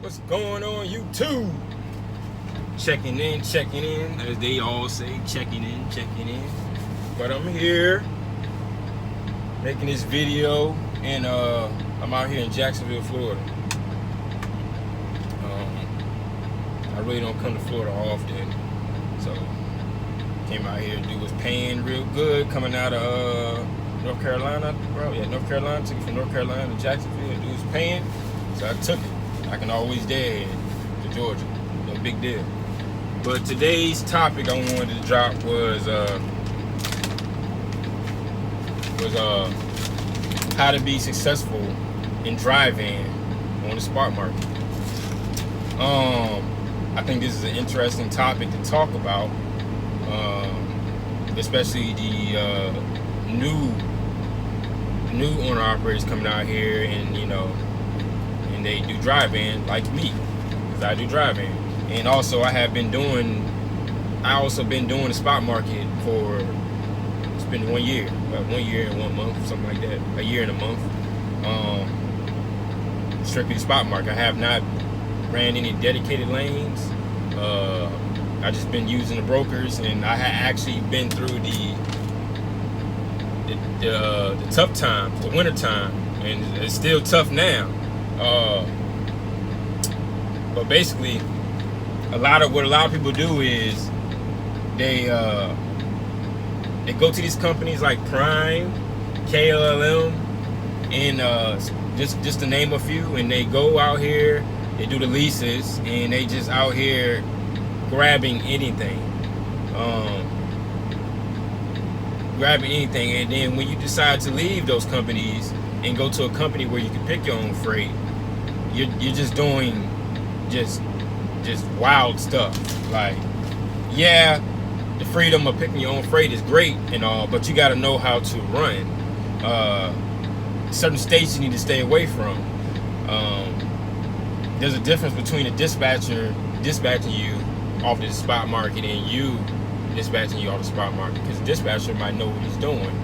What's going on, YouTube? Checking in, as they all say, checking in. But I'm here making this video, and I'm out here in Jacksonville, Florida. I really don't come to Florida often, so came out here. Dude was paying real good coming out of North Carolina, bro. Yeah, North Carolina. Took it from North Carolina to Jacksonville. Dude was paying, so I took it. I can always dead to Georgia. No big deal. But today's topic I wanted to drop was how to be successful in driving on the spot market. I think this is an interesting topic to talk about, especially the new owner operators coming out here, and and they do drive-in like me, because I do drive-in, and also I also been doing the spot market for, it's been 1 year, about 1 year and 1 month, something like that, a year and a month. Strictly the spot market. I have not ran any dedicated lanes. I just been using the brokers, and I had actually been through the tough times, the winter time, and it's still tough now. But basically, what a lot of people do is they go to these companies like Prime, KLM, and just to name a few, and they go out here, they do the leases, and they just out here grabbing anything. And then when you decide to leave those companies and go to a company where you can pick your own freight, you're just doing just wild stuff. Like, yeah, the freedom of picking your own freight is great and all, but you got to know how to run. Certain states you need to stay away from. There's a difference between a dispatcher dispatching you off the spot market and you dispatching you off the spot market, because the dispatcher might know what he's doing.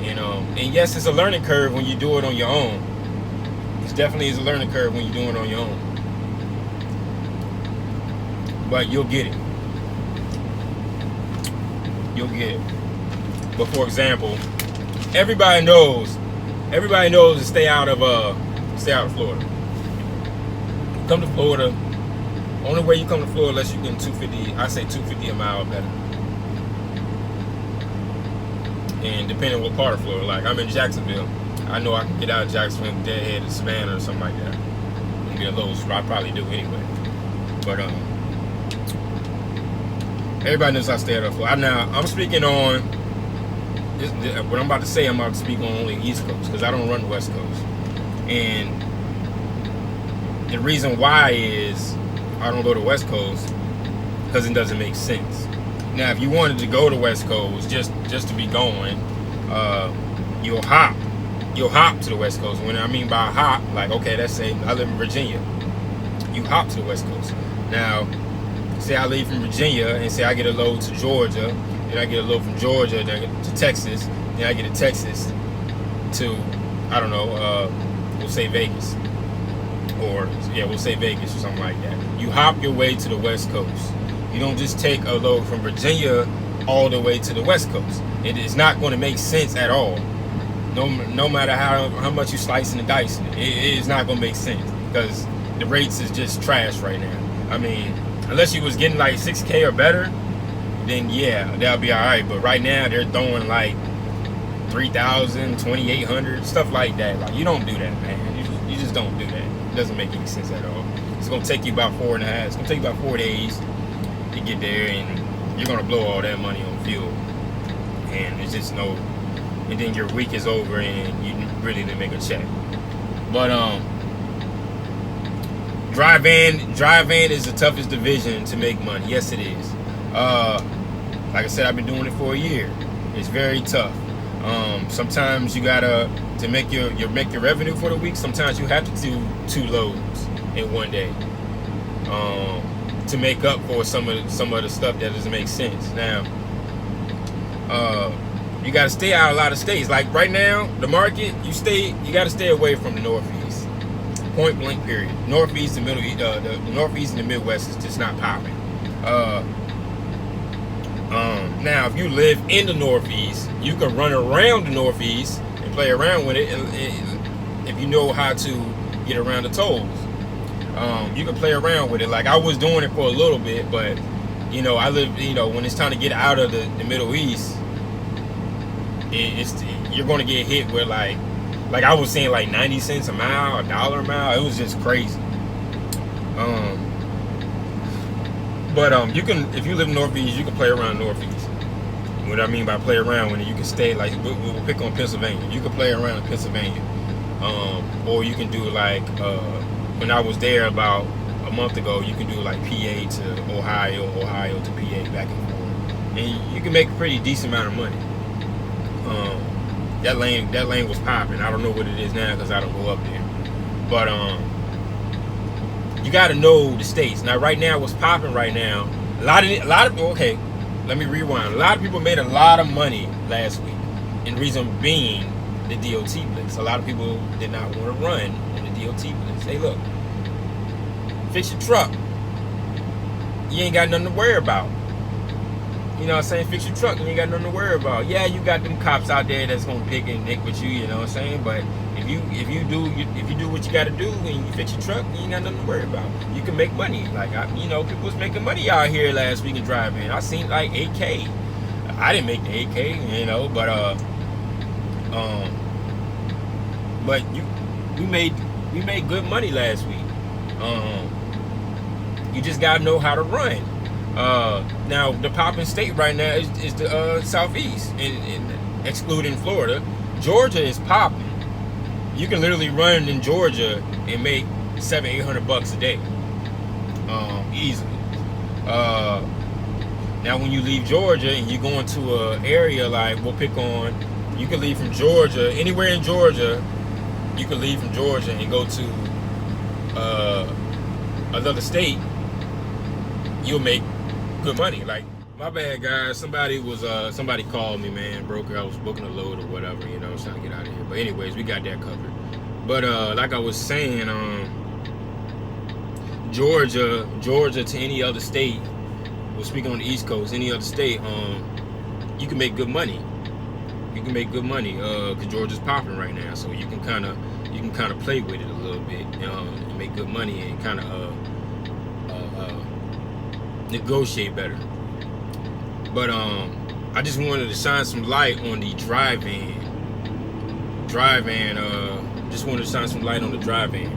And yes, it's a learning curve when you do it on your own. It definitely is a learning curve when you're doing it on your own, but you'll get it. But for example, everybody knows to stay out of Florida. Come to Florida. Only way you come to Florida unless you get 250. I say 250 a mile better. And depending on what part of Florida, like I'm in Jacksonville, I know I can get out of Jacksonville, deadhead to Savannah or something like that, and get a load. So I probably do anyway. But everybody knows I stay out of Florida. Now I'm speaking on this, what I'm about to say. I'm about to speak on only East Coast, because I don't run the West Coast, and the reason why is I don't go to West Coast because it doesn't make sense. Now, if you wanted to go to West Coast just to be going, you'll hop to the West Coast. When I mean by hop, like, okay, let's say I live in Virginia, you hop to the West Coast. Now, say I leave from Virginia and say I get a load to Georgia, then I get a load from Georgia to Texas, then I get to Texas to, I don't know, we'll say Vegas. We'll say Vegas or something like that. You hop your way to the West Coast. You don't just take a load from Virginia all the way to the West Coast. It is not going to make sense at all. No matter how much you slice and dice it is not going to make sense, because the rates is just trash right now. I mean, unless you was getting like 6K or better, then yeah, that'll be all right. But right now they're throwing like 3,000, 2,800, stuff like that. Like, you don't do that, man. You just don't do that. It doesn't make any sense at all. It's gonna take you about 4 days to get there, and you're gonna blow all that money on fuel, and it's just no. And then your week is over, and you really didn't make a check. But drive-in is the toughest division to make money. Yes, it is. Like I said, I've been doing it for a year. It's very tough. Sometimes you gotta, to make your revenue for the week, sometimes you have to do 2 loads in 1 day, to make up for some of the stuff that doesn't make sense. Now, you got to stay out of a lot of states. Like right now, the market, you got to stay away from the Northeast. Point blank period. Northeast and middle, the Northeast and the Midwest is just not popping. Now, if you live in the Northeast, you can run around the Northeast and play around with it, if you know how to get around the tolls. You can play around with it. Like I was doing it for a little bit, but you know, I live. You know, when it's time to get out of the Middle East, you're going to get hit with like I was saying, like 90 cents a mile, $1 a mile. It was just crazy. But you can, if you live in Northeast, you can play around Northeast. What I mean by play around, when you can stay, like we'll pick on Pennsylvania. You can play around in Pennsylvania, or you can do like when I was there about a month ago. You can do like PA to Ohio, Ohio to PA, back and forth, and you can make a pretty decent amount of money. That lane was popping. I don't know what it is now because I don't go up there, but you got to know the states. Now, right now, what's popping right now? A lot of okay. Let me rewind. A lot of people made a lot of money last week, and the reason being the DOT blitz. A lot of people did not want to run in the DOT blitz. Hey, look, fix your truck. You ain't got nothing to worry about. You know what I'm saying? Fix your truck and you ain't got nothing to worry about. Yeah, you got them cops out there that's gonna pick and nick with you. You know what I'm saying? But if you do what you got to do and you fix your truck, you ain't got nothing to worry about. You can make money. Like people was making money out here last week in driving. I seen like 8K. I didn't make the 8K, you know, but we made good money last week. You just gotta know how to run. Now the popping state right now is the Southeast, and excluding Florida. Georgia is popping. You can literally run in Georgia and make $700-800 a day, easily. Now when you leave Georgia and you go into an area like, we'll pick on, you can leave from Georgia, anywhere in Georgia, you can leave from Georgia and go to another state, you'll make good money. Like, my bad, guys. Somebody called me, man. Broker. I was booking a load or whatever. You know, I was trying to get out of here. But anyways, we got that covered. But like I was saying, Georgia to any other state. We're speaking on the East Coast. Any other state, you can make good money. You can make good money because Georgia's popping right now. So you can kind of play with it a little bit and make good money and kind of negotiate better. But I just wanted to shine some light on the drive-in. Just wanted to shine some light on the drive-in.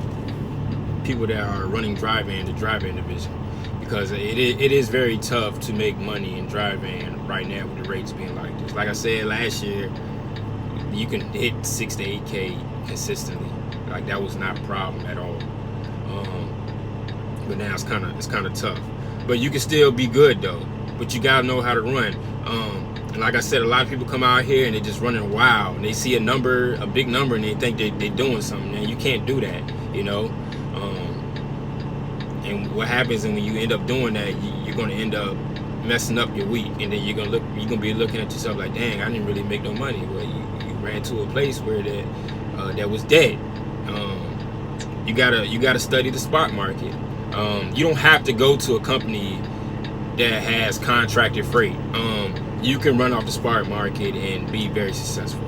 People that are running drive-in, the drive-in division, because it is very tough to make money in drive-in right now with the rates being like this. Like I said last year, you can hit 6 to 8K consistently. Like, that was not a problem at all. But now it's kind of tough. But you can still be good though. But you gotta know how to run. And like I said, a lot of people come out here and they're just running wild. And they see a big number, and they think they're doing something. And you can't do that, you know. And what happens, and when you end up doing that, you're gonna end up messing up your week, and then you're gonna be looking at yourself like, dang, I didn't really make no money. Well, you ran to a place where that was dead. You gotta study the spot market. You don't have to go to a company that has contracted freight. You can run off the spot market and be very successful.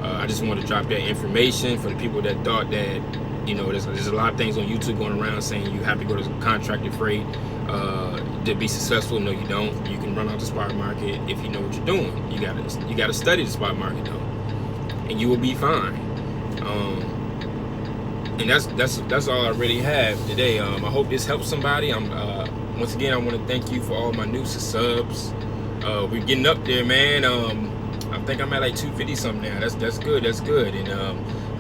I just want to drop that information for the people that thought that, you know, there's a lot of things on YouTube going around saying you have to go to contracted freight to be successful. No, you don't. You can run off the spot market if you know what you're doing. You gotta study the spot market though, and you will be fine. And that's all I really have today. I hope this helps somebody. Once again, I want to thank you for all my new subs. We're getting up there, man. I think I'm at like 250 something now. That's good. And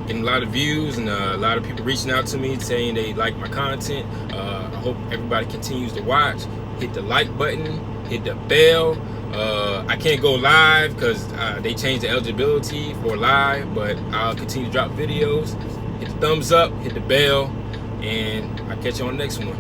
getting a lot of views, and a lot of people reaching out to me saying they like my content. I hope everybody continues to watch. Hit the like button. Hit the bell. I can't go live because they changed the eligibility for live, but I'll continue to drop videos. Hit the thumbs up, hit the bell, and I'll catch you on the next one.